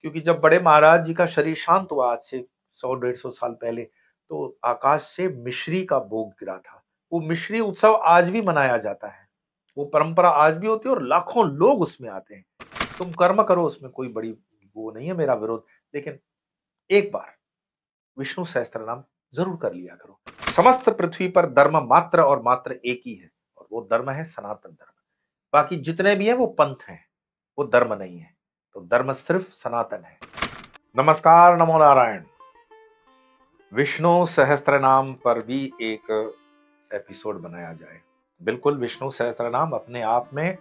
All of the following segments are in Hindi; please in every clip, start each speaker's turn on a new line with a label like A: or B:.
A: क्योंकि जब बड़े महाराज जी का शरीर शांत हुआ आज से 100-150 साल पहले, तो आकाश से मिश्री का भोग गिरा था। वो मिश्री उत्सव आज भी मनाया जाता है, वो परंपरा आज भी होती है और लाखों लोग उसमें आते हैं। तुम कर्म करो, उसमें कोई बड़ी वो नहीं है मेरा विरोध, लेकिन एक बार विष्णु सहस्त्र नाम जरूर कर लिया करो। समस्त पृथ्वी पर धर्म मात्र और मात्र एक ही है, और वो धर्म है सनातन धर्म। बाकी जितने भी हैं वो पंथ हैं, वो धर्म नहीं है। तो धर्म सिर्फ सनातन है। नमस्कार, नमो नारायण। विष्णु सहस्त्र नाम पर भी एक एपिसोड बनाया जाए। बिल्कुल, विष्णु सहस्त्र नाम अपने आप में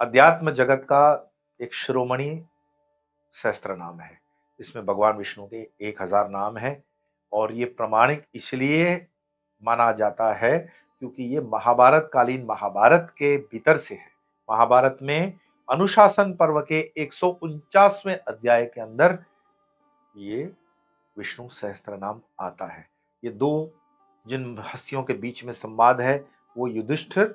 A: अध्यात्म जगत का एक शिरोमणि सहस्त्र नाम है। इसमें भगवान विष्णु के 1000 नाम हैं, और ये प्रमाणिक इसलिए माना जाता है क्योंकि ये महाभारत कालीन महाभारत के भीतर से है। महाभारत में अनुशासन पर्व के 149वें अध्याय के अंदर ये विष्णु सहस्त्र नाम आता है। ये दो जिन हस्तियों के बीच में संवाद है वो युधिष्ठिर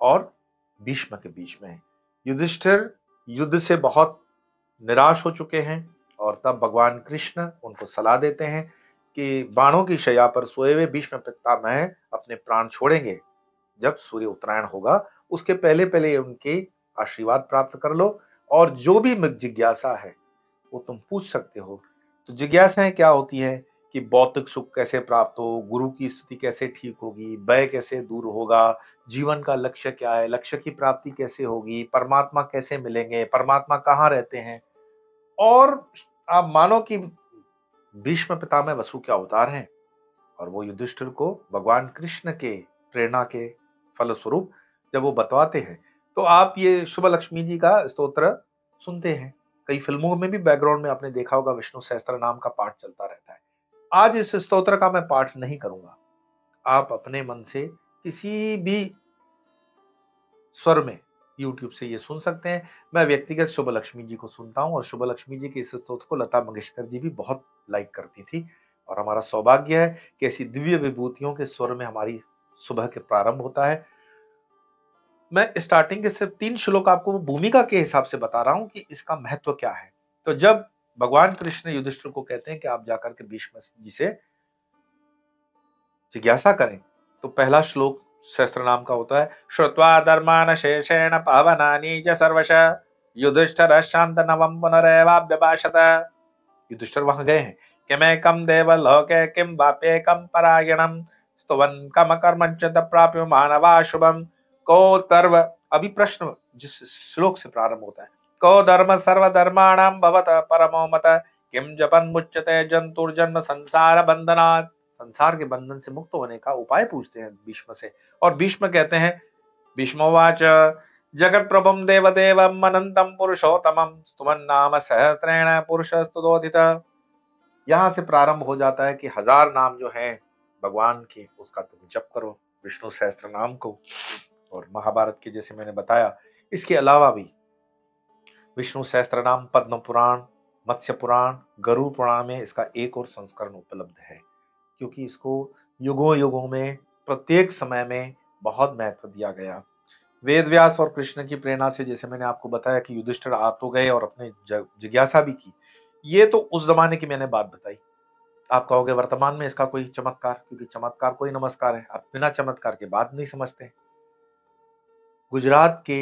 A: और भीष्म के बीच में है। युधिष्ठिर युद्ध से बहुत निराश हो चुके हैं, और तब भगवान कृष्ण उनको सलाह देते हैं कि बाणों की शैया पर सोए हुए भीष्म पितामह अपने प्राण छोड़ेंगे जब सूर्य उत्तरायण होगा, उसके पहले पहले उनके आशीर्वाद प्राप्त कर लो, और जो भी जिज्ञासा है वो तुम पूछ सकते हो। तो जिज्ञासाएं क्या होती है कि भौतिक सुख कैसे प्राप्त हो, गुरु की स्थिति कैसे ठीक होगी, भय कैसे दूर होगा, जीवन का लक्ष्य क्या है, लक्ष्य की प्राप्ति कैसे होगी, परमात्मा कैसे मिलेंगे, परमात्मा कहाँ रहते हैं। और आप मानो कि भीष्म पितामह वसु के अवतार हैं, और वो युधिष्ठिर को भगवान कृष्ण के प्रेरणा के फलस्वरूप जब वो बतवाते हैं, तो आप ये शुभ लक्ष्मी जी का स्तोत्र सुनते हैं। कई फिल्मों में भी बैकग्राउंड में आपने देखा होगा विष्णु सहस्त्र नाम का पाठ चलता रहता है। आज इस स्तोत्र का मैं पाठ नहीं करूंगा। आप अपने मन से किसी भी स्वर में YouTube से ये सुन सकते हैं। मैं व्यक्तिगत शुभ लक्ष्मी जी को सुनता हूँ, और शुभ लक्ष्मी जी के इस स्तोत्र को लता मंगेशकर जी भी बहुत लाइक करती थी, और हमारा सौभाग्य है कि ऐसी दिव्य विभूतियों के स्वर में हमारी सुबह के प्रारंभ होता है। मैं स्टार्टिंग के सिर्फ 3 श्लोक आपको भूमिका के हिसाब से बता रहा हूं कि इसका महत्व क्या है। तो जब भगवान कृष्ण युधिष्ठिर को कहते हैं कि आप जाकर के भीष्म जी से जिज्ञासा करें, तो पहला श्लोक सहस्त्र नाम का होता है, श्रुत्वा धर्मान शेषेण पावनानि च सर्वश युधिष्ठिर शांत नवम पुनरेवाभ्यभाषत। युधिष्ठिर वहां गए हैं कि मैं कम देव लोके किम वाप्ये कम परायणम स्तुवन कम कर्मच प्राप्य मानवा शुभम को तर्व। अभी प्रश्न जिस श्लोक से प्रारंभ होता है, को धर्म सर्वधर्माणाम भवत परमो मत किम जपन मुच्यते जंतुर्जन्म संसार बंधनात्। संसार के बंधन से मुक्त होने का उपाय पूछते हैं भीष्म से, और भीष्म कहते हैं, भीष्मोवाच जगत प्रभुम देवदेवम अनंतम पुरुषोत्तमम स्तुमन नाम सहस्रेण पुरुष स्तुतोदित। यहाँ से प्रारंभ हो जाता है कि 1000 नाम जो हैं भगवान के, उसका तुम जप करो, विष्णु सहस्त्र नाम को। और महाभारत के जैसे मैंने बताया, इसके अलावा भी विष्णु सहस्त्र नाम पद्म पुराण, मत्स्य पुराण, गरुड़ पुराण में इसका एक और संस्करण उपलब्ध है, क्योंकि इसको युगों युगों में प्रत्येक समय में बहुत महत्व दिया गया। वेद व्यास और कृष्ण की प्रेरणा से, जैसे मैंने आपको बताया कि युधिष्ठिर आ तो गए और अपने जिज्ञासा भी की। ये तो उस जमाने की मैंने बात बताई। आप कहोगे वर्तमान में इसका कोई चमत्कार, क्योंकि चमत्कार कोई नमस्कार है, आप बिना चमत्कार के बात नहीं समझते। गुजरात के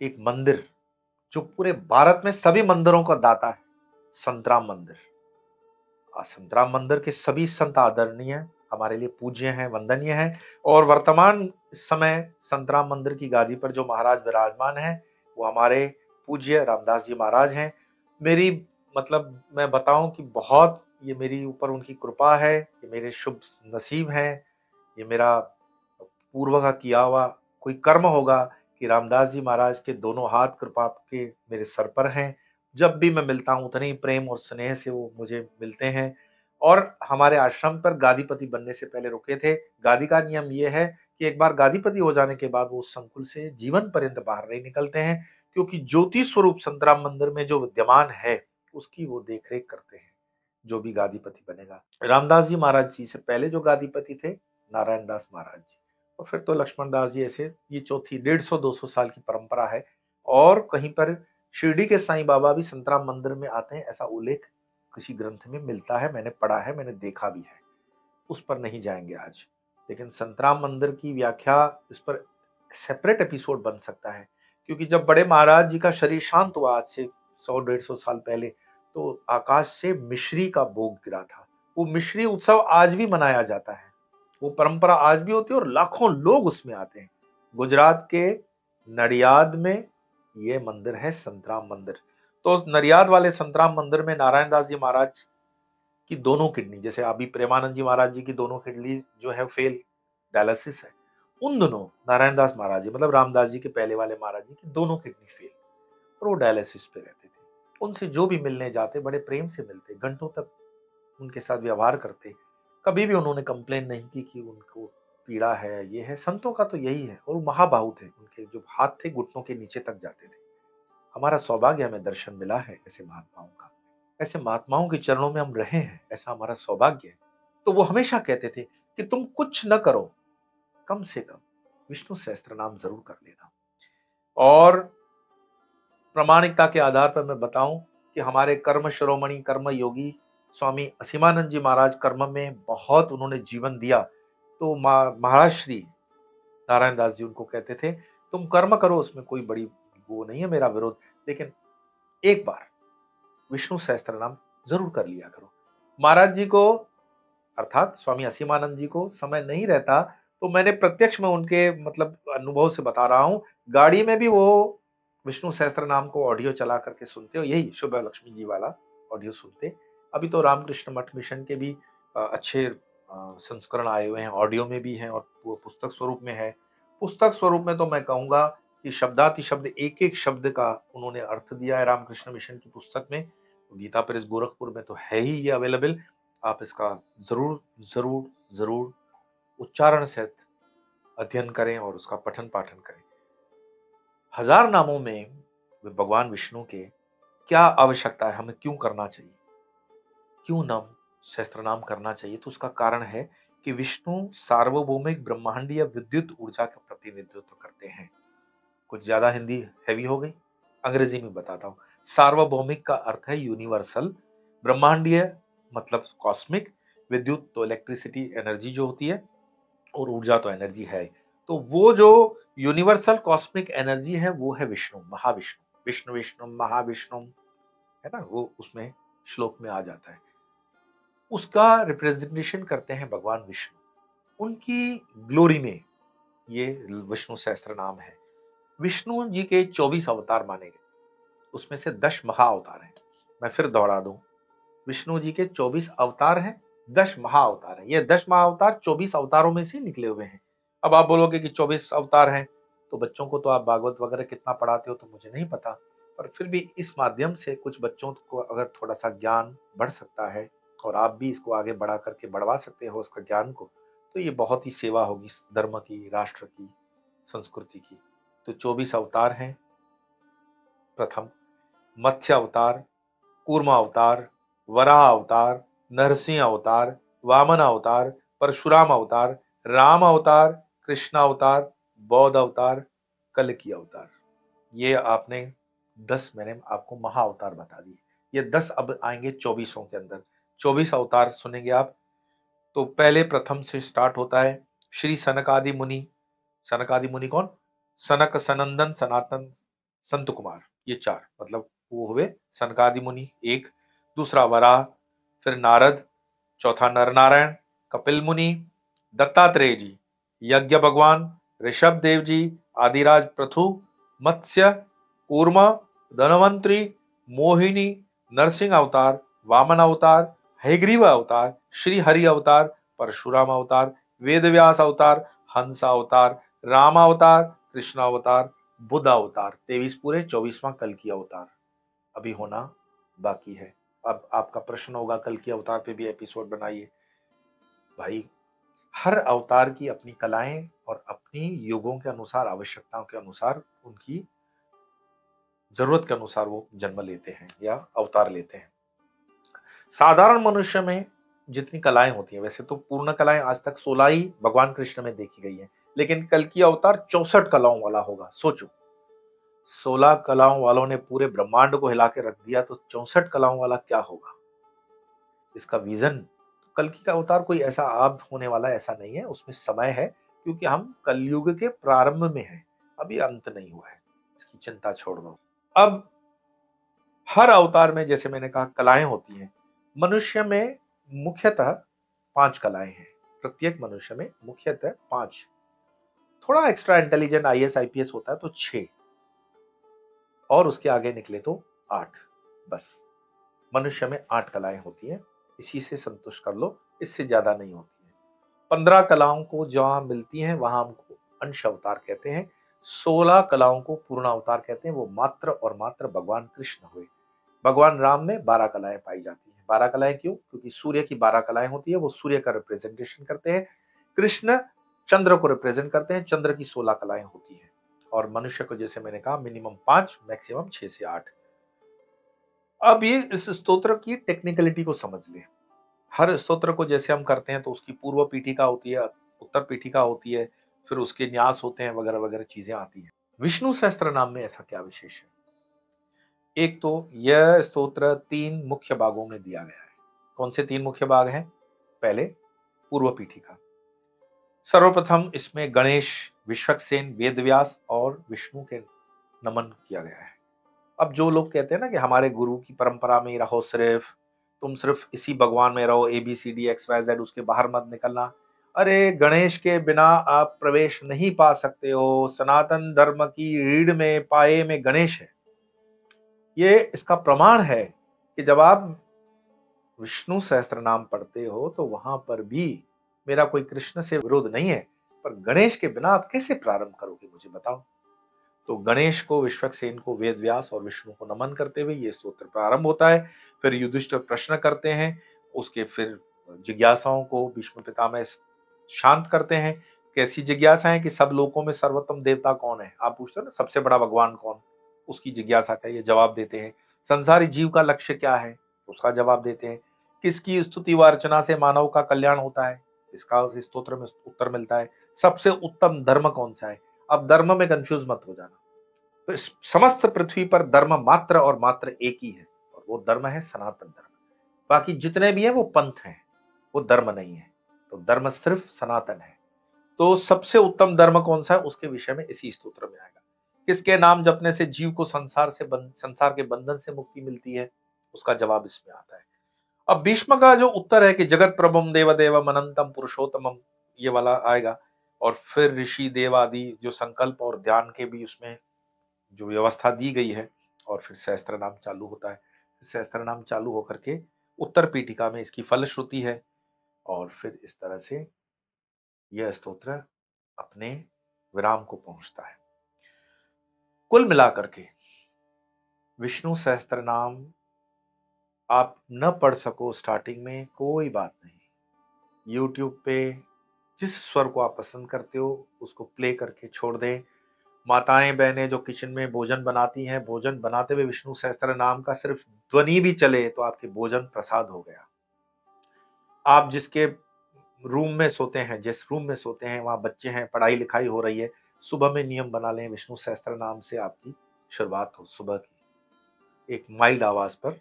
A: एक मंदिर जो पूरे भारत में सभी मंदिरों का दाता है, संतराम मंदिर। संतराम मंदिर के सभी संत आदरणीय, हमारे लिए पूज्य हैं, वंदनीय हैं। और वर्तमान समय संतराम मंदिर की गादी पर जो महाराज विराजमान हैं वो हमारे पूज्य रामदास जी महाराज हैं। मेरी मतलब मैं बताऊं कि बहुत ये मेरी ऊपर उनकी कृपा है, ये मेरे शुभ नसीब हैं, ये मेरा पूर्व का किया हुआ कोई कर्म होगा कि रामदास जी महाराज के दोनों हाथ कृपा के मेरे सर पर हैं। जब भी मैं मिलता हूं उतने ही प्रेम और स्नेह से वो मुझे मिलते हैं, और हमारे आश्रम पर गादीपति बनने से पहले रुके थे। गादी का नियम ये है कि एक बार गादीपति हो जाने के बाद वो उस संकुल से जीवन पर्यंत बाहर नहीं निकलते हैं, क्योंकि ज्योति स्वरूप संतराम मंदिर में जो विद्यमान है उसकी वो देख रेख करते हैं, जो भी गादीपति बनेगा। रामदास जी महाराज जी से पहले जो गादीपति थे, नारायण दास महाराज जी, और फिर तो लक्ष्मण दास जी। ऐसे ये चौथी 150-200 साल की परंपरा है। और कहीं पर शिरडी के साईं बाबा भी संतराम मंदिर में आते हैं, ऐसा उल्लेख किसी ग्रंथ में मिलता है, मैंने पढ़ा है, मैंने देखा भी है। उस पर नहीं जाएंगे आज। लेकिन संतराम मंदिर की व्याख्या, इस पर सेपरेट एपिसोड बन सकता है, क्योंकि जब बड़े महाराज जी का शरीर शांत हुआ आज से 100-150 साल पहले, तो आकाश से मिश्री का भोग गिरा था। वो मिश्री उत्सव आज भी मनाया जाता है, वो परंपरा आज भी होती है और लाखों लोग उसमें आते हैं। गुजरात के नडियाद में ये मंदिर है, संतराम मंदिर। तो उस नडियाद वाले संतराम मंदिर में नारायण दास जी महाराज की दोनों किडनी, जैसे अभी प्रेमानंद जी महाराज जी की दोनों किडनी जो है फेल, डायलिसिस है, उन दोनों नारायण दास महाराज जी, मतलब रामदास जी के पहले वाले महाराज जी की दोनों किडनी फेल, और वो डायलिसिस पे रहते थे। उनसे जो भी मिलने जाते बड़े प्रेम से मिलते, घंटों तक उनके साथ व्यवहार करते। कभी भी उन्होंने कंप्लेन नहीं की कि उनको पीड़ा है, ये है। संतों का तो यही है, और वो महाबाहु थे, उनके जो हाथ थे घुटनों के नीचे तक जाते थे। हमारा सौभाग्य, हमें दर्शन मिला है ऐसे महात्माओं का, ऐसे महात्माओं के चरणों में हम रहे हैं, ऐसा हमारा सौभाग्य है। तो वो हमेशा कहते थे कि तुम कुछ न करो, कम से कम विष्णु सहस्त्र नाम जरूर कर लेना। और प्रामाणिकता के आधार पर मैं बताऊं कि हमारे कर्म शिरोमणि, कर्म योगी स्वामी असीमानंद जी महाराज कर्म में बहुत उन्होंने जीवन दिया। तो महाराज श्री नारायण दास जी उनको कहते थे, तुम कर्म करो, उसमें कोई बड़ी वो नहीं है मेरा विरोध, लेकिन एक बार विष्णु सहस्त्र नाम जरूर कर लिया करो। महाराज जी को, अर्थात स्वामी असीमानंद जी को समय नहीं रहता, तो मैंने प्रत्यक्ष में उनके मतलब अनुभव से बता रहा हूं, गाड़ी में भी वो विष्णु सहस्त्र नाम को ऑडियो चला करके सुनते, और यही शुभ लक्ष्मी जी वाला ऑडियो सुनते। अभी तो रामकृष्ण मठ मिशन के भी अच्छे संस्करण आए हुए हैं, ऑडियो में भी हैं और वो पुस्तक स्वरूप में है। पुस्तक स्वरूप में तो मैं कहूंगा कि शब्दाति शब्द, एक एक शब्द का उन्होंने अर्थ दिया है रामकृष्ण मिशन की पुस्तक में। गीता प्रेस गोरखपुर में तो है ही ये अवेलेबल। आप इसका जरूर जरूर जरूर उच्चारण सहित अध्ययन करें और उसका पठन पाठन करें। हजार नामों में भगवान विष्णु के क्या आवश्यकता है, हमें क्यों करना चाहिए, क्यों नाम सहस्त्र नाम करना चाहिए? तो उसका कारण है कि विष्णु सार्वभौमिक ब्रह्मांडीय विद्युत ऊर्जा का प्रतिनिधित्व करते हैं। कुछ ज्यादा हिंदी हैवी हो गई, अंग्रेजी में बताता हूं। सार्वभौमिक का अर्थ है यूनिवर्सल, ब्रह्मांडीय मतलब कॉस्मिक, विद्युत तो इलेक्ट्रिसिटी एनर्जी जो होती है, और ऊर्जा तो एनर्जी है। तो वो जो यूनिवर्सल कॉस्मिक एनर्जी है वो है विष्णु, महाविष्णु। विष्णु विष्णु महाविष्णु है ना, वो उसमें श्लोक में आ जाता है। उसका रिप्रेजेंटेशन करते हैं भगवान विष्णु, उनकी ग्लोरी में ये विष्णु सहस्त्र नाम है। विष्णु जी के 24 अवतार माने गए, उसमें से 10 महा अवतार हैं। मैं फिर दोहरा दूं, विष्णु जी के 24 अवतार हैं, 10 महा अवतार हैं। ये 10 महा अवतार 24 अवतारों में से निकले हुए हैं। अब आप बोलोगे कि 24 अवतार हैं, तो बच्चों को तो आप भागवत वगैरह कितना पढ़ाते हो तो मुझे नहीं पता, पर फिर भी इस माध्यम से कुछ बच्चों को अगर थोड़ा सा ज्ञान बढ़ सकता है, और आप भी इसको आगे बढ़ा करके बढ़वा सकते हो उसका ज्ञान को, तो ये बहुत ही सेवा होगी धर्म की, राष्ट्र की, संस्कृति की। तो 24 अवतार हैं। प्रथम मत्स्य अवतार, कूर्मा अवतार, वराह अवतार, नरसिंह अवतार, वामन अवतार, परशुराम अवतार, राम अवतार, कृष्ण अवतार, बौद्ध अवतार, कल्कि अवतार। ये आपने 10 मैंने आपको महा अवतार बता दिए। ये 10 अब आएंगे 24 के अंदर। 24 अवतार सुनेंगे आप। तो पहले प्रथम से स्टार्ट होता है श्री सनकादि मुनि। सनकादि मुनि कौन? सनक, सनंदन, सनातन, संत कुमार, ये 4 मतलब वो हुए सनकादि मुनि एक। दूसरा वराह, फिर नारद, चौथा नर नारायण, कपिल मुनि, दत्तात्रेय जी, यज्ञ भगवान, ऋषभ देव जी, आदिराज पृथु, मत्स्य, कूर्मा, धनवंतरी, मोहिनी, नरसिंह अवतार, वामन अवतार, हयग्रीव अवतार, श्री हरि अवतार, परशुराम अवतार, वेदव्यास अवतार, हंस अवतार, राम अवतार, कृष्ण अवतार, बुद्ध अवतार। 23 पूरे, 24वां कल्कि अवतार अभी होना बाकी है। अब आपका प्रश्न होगा कल के अवतार पे भी एपिसोड बनाइए। भाई, हर अवतार की अपनी कलाएं और अपनी युगों के अनुसार, आवश्यकताओं के अनुसार, उनकी जरूरत के अनुसार वो जन्म लेते हैं या अवतार लेते हैं। साधारण मनुष्य में जितनी कलाएं होती हैं, वैसे तो पूर्ण कलाएं आज तक 16 ही भगवान कृष्ण में देखी गई हैं, लेकिन कल की अवतार 64 कलाओं वाला होगा। सोचो, 16 कलाओं वालों ने पूरे ब्रह्मांड को हिला के रख दिया, तो 64 कलाओं वाला क्या होगा? इसका विजन, कल्कि का अवतार कोई ऐसा अब होने वाला ऐसा नहीं है, उसमें समय है, क्योंकि हम कलयुग के प्रारंभ में हैं, अभी अंत नहीं हुआ है, इसकी चिंता छोड़ दो। अब हर अवतार में, जैसे मैंने कहा, कलाएं होती हैं। मनुष्य में मुख्यतः 5 कलाएं हैं, प्रत्येक मनुष्य में मुख्यतः 5, थोड़ा एक्स्ट्रा इंटेलिजेंट आईएएस आईपीएस होता है तो 6, और उसके आगे निकले तो 8। बस मनुष्य में 8 कलाएं होती हैं, इसी से संतुष्ट कर लो, इससे ज्यादा नहीं होती है। 15 कलाओं को जहां मिलती हैं वहां हमको अंश अवतार कहते हैं, 16 कलाओं को पूर्ण अवतार कहते हैं, वो मात्र और मात्र भगवान कृष्ण हुए। भगवान राम में 12 कलाएं पाई जाती हैं। 12 कलाएं क्यों? क्योंकि सूर्य की 12 कलाएं होती है, वो सूर्य का रिप्रेजेंटेशन करते हैं। कृष्ण चंद्र को रिप्रेजेंट करते हैं, चंद्र की 16 कलाएं होती हैं। और मनुष्य को, जैसे मैंने कहा, मिनिमम 5, मैक्सिमम 6 से 8। अब ये इस स्तोत्र की टेक्निकलिटी को समझ ले। हर स्तोत्र को जैसे हम करते हैं तो उसकी पूर्व पीठिका होती है, उत्तर पीठिका होती है, फिर उसके न्यास होते हैं, वगैरह वगैरह चीजें आती हैं। विष्णु सहस्त्र नाम में ऐसा क्या विशेष है? एक तो यह स्तोत्र 3 मुख्य भागों में दिया गया है। कौन से 3 मुख्य भाग हैं? पहले पूर्व पीठिका। सर्वप्रथम इसमें गणेश, विश्वक्सेन, वेदव्यास और विष्णु के नमन किया गया है। अब जो लोग कहते हैं ना कि हमारे गुरु की परंपरा में ही रहो, तुम सिर्फ इसी भगवान में रहो, ABCD XYZ, उसके बाहर मत निकलना। अरे गणेश के बिना आप प्रवेश नहीं पा सकते हो। सनातन धर्म की रीढ़ में, पाए में गणेश है। ये इसका प्रमाण है कि जब आप विष्णु सहस्त्र नाम पढ़ते हो तो वहां पर भी मेरा कोई कृष्ण से विरोध नहीं है, पर गणेश के बिना आप कैसे प्रारंभ करोगे, मुझे बताओ। तो गणेश को, विश्वक्सेन को, वेदव्यास और विष्णु को नमन करते हुए ये स्तोत्र प्रारंभ होता है। फिर युधिष्ठिर प्रश्न करते हैं, उसके फिर जिज्ञासाओं को भीष्म पितामह शांत करते हैं। कैसी जिज्ञासा है कि सब लोकों में सर्वोत्तम देवता कौन है, आप पूछते हो ना, सबसे बड़ा भगवान कौन, उसकी जिज्ञासा का ये जवाब देते हैं। संसारी जीव का लक्ष्य क्या है, उसका जवाब देते हैं। किसकी स्तुति व अर्चना से मानव का कल्याण होता है, इसका उस स्तोत्र में उत्तर मिलता है। सबसे उत्तम धर्म कौन सा है? अब धर्म में कंफ्यूज मत हो जाना। तो इस समस्त पृथ्वी पर धर्म मात्र और मात्र एक ही है, और वो धर्म है सनातन धर्म। बाकी जितने भी हैं वो पंथ हैं, वो धर्म नहीं है। तो धर्म सिर्फ सनातन है। तो सबसे उत्तम धर्म कौन सा है, उसके विषय में इसी स्तोत्र में आएगा। किसके नाम जपने से जीव को संसार के बंधन से मुक्ति मिलती है, उसका जवाब इसमें आता है। अब भीष्म का जो उत्तर है कि जगत प्रभुम देव देवम अनंतम पुरुषोत्तमम, ये वाला आएगा। और फिर ऋषि देव आदि जो संकल्प और ध्यान के भी उसमें जो व्यवस्था दी गई है, और फिर सहस्त्र नाम चालू होता है। सहस्त्र नाम चालू होकर के उत्तर पीठिका में इसकी फलश्रुति है, और फिर इस तरह से यह स्तोत्र अपने विराम को पहुंचता है। कुल मिलाकर के विष्णु सहस्त्र नाम आप न पढ़ सको स्टार्टिंग में, कोई बात नहीं। यूट्यूब पे जिस स्वर को आप पसंद करते हो उसको प्ले करके छोड़ दें। माताएं बहनें जो किचन में भोजन बनाती हैं, भोजन बनाते हुए विष्णु सहस्त्र नाम का सिर्फ ध्वनि भी चले तो आपके भोजन प्रसाद हो गया। आप जिसके रूम में सोते हैं, जिस रूम में सोते हैं, वहां बच्चे हैं, पढ़ाई लिखाई हो रही है, सुबह में नियम बना लें, विष्णु सहस्त्र नाम से आपकी शुरुआत हो सुबह की। एक माइल्ड आवाज पर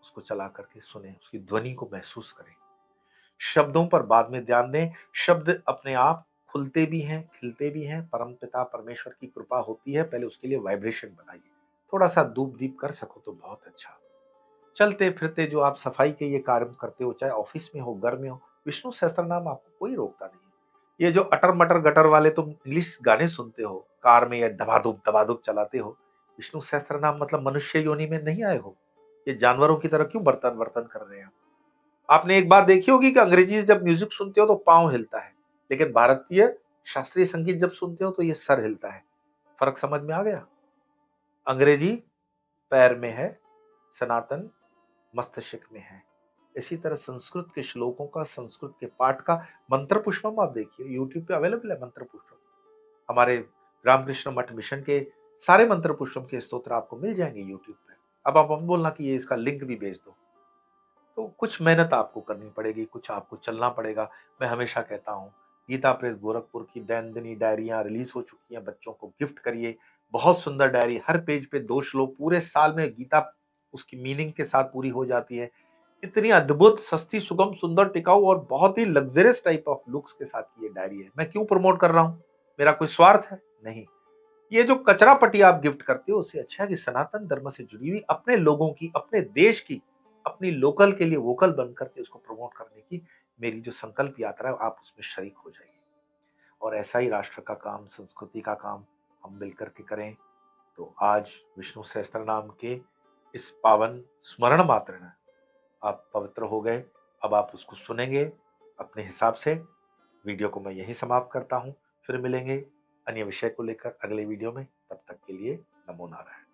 A: उसको चला करके सुने, उसकी ध्वनि को महसूस करें। शब्दों पर बाद में ध्यान दें। शब्द अपने आप खुलते भी हैं, खिलते भी हैं, परम पिता परमेश्वर की कृपा होती है। पहले उसके लिए वाइब्रेशन बनाइए। थोड़ा सा धूप दीप कर सको तो बहुत अच्छा। चलते फिरते जो आप सफाई के ये कार्य करते हो, चाहे ऑफिस में हो, घर में हो, विष्णु सहस्त्र नाम आपको कोई रोकता नहीं है। ये जो अटर मटर गटर वाले तुम इंग्लिश गाने सुनते हो कार में, या दबादुब चलाते हो, विष्णु सहस्त्र नाम मतलब मनुष्य योनि में नहीं आए हो। ये जानवरों की तरह क्यों बर्तन बर्तन कर रहे हैं? आपने एक बात देखी होगी कि अंग्रेजी जब म्यूजिक सुनते हो तो पांव हिलता है, लेकिन भारतीय शास्त्रीय संगीत जब सुनते हो तो ये सर हिलता है। फर्क समझ में आ गया? अंग्रेजी पैर में है, सनातन मस्तिष्क में है। इसी तरह संस्कृत के श्लोकों का, संस्कृत के पाठ का, मंत्र पुष्पम आप देखिए, यूट्यूब पे अवेलेबल है मंत्र पुष्पम। हमारे रामकृष्ण मठ मिशन के सारे मंत्र पुष्पम के स्तोत्र आपको मिल जाएंगे यूट्यूब पे। अब आप हम बोलना कि ये इसका लिंक भी भेज दो, तो कुछ मेहनत आपको करनी पड़ेगी, कुछ आपको चलना पड़ेगा। मैं हमेशा कहता हूँ, गीता प्रेस गोरखपुर की दैनंदिनी डायरियां रिलीज हो चुकी हैं, बच्चों को गिफ्ट करिए। बहुत सुंदर डायरी, हर पेज पे 2 श्लोक, पूरे साल में गीता उसकी मीनिंग के साथ पूरी हो जाती है। इतनी अद्भुत, सस्ती, सुगम, सुंदर, टिकाऊ और बहुत ही लग्जरियस टाइप ऑफ लुक्स के साथ की ये डायरी है। मैं क्यों प्रमोट कर रहा हूँ? मेरा कोई स्वार्थ है? नहीं। ये जो कचरा पट्टी आप गिफ्ट करते हो, उससे अच्छा है कि सनातन धर्म से जुड़ी हुई अपने लोगों की, अपने देश की, अपनी लोकल के लिए वोकल बन करके उसको प्रमोट करने की मेरी जो संकल्प यात्रा है, आप उसमें शरीक हो जाइए। और ऐसा ही राष्ट्र का काम, संस्कृति का काम हम मिलकर के करें। तो आज विष्णु सहस्त्रनाम के इस पावन स्मरण मात्र में आप पवित्र हो गए। अब आप उसको सुनेंगे अपने हिसाब से। वीडियो को मैं यहीं समाप्त करता हूँ। फिर मिलेंगे अन्य विषय को लेकर अगले वीडियो में। तब तक के लिए नमो नारायण।